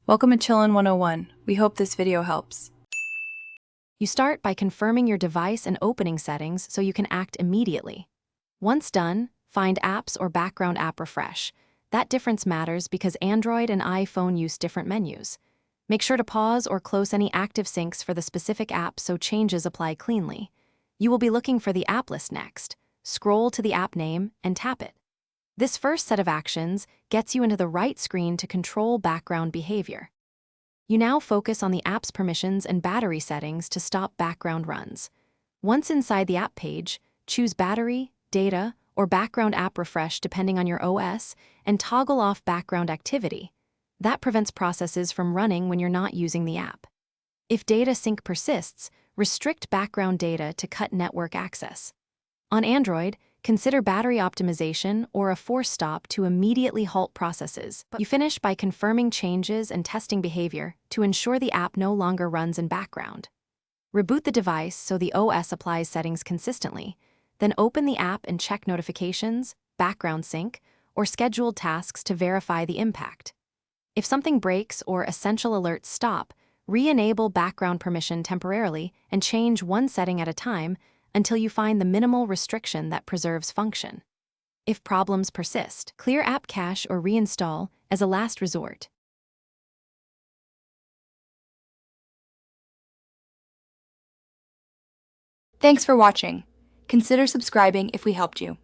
Welcome to Chillin' 101. We hope this video helps. You start by confirming your device and opening settings so you can act immediately. Once done, find Apps or Background App Refresh. That difference matters because Android and iPhone use different menus. Make sure to pause or close any active syncs for the specific app so changes apply cleanly. You will be looking for the app list next. Scroll to the app name and tap it. This first set of actions gets you into the right screen to control background behavior. You now focus on the app's permissions and battery settings to stop background runs. Once inside the app page, choose Battery, Data, or Background App Refresh depending on your OS, and toggle off background activity. That prevents processes from running when you're not using the app. If data sync persists, restrict background data to cut network access. On Android, consider battery optimization or a force stop to immediately halt processes. You finish by confirming changes and testing behavior to ensure the app no longer runs in background. Reboot the device so the OS applies settings consistently. Then open the app and check notifications, background sync, or scheduled tasks to verify the impact. If something breaks or essential alerts stop, re-enable background permission temporarily and change one setting at a time until you find the minimal restriction that preserves function. If problems persist, clear app cache or reinstall as a last resort. Thanks for watching. Consider subscribing if we helped you.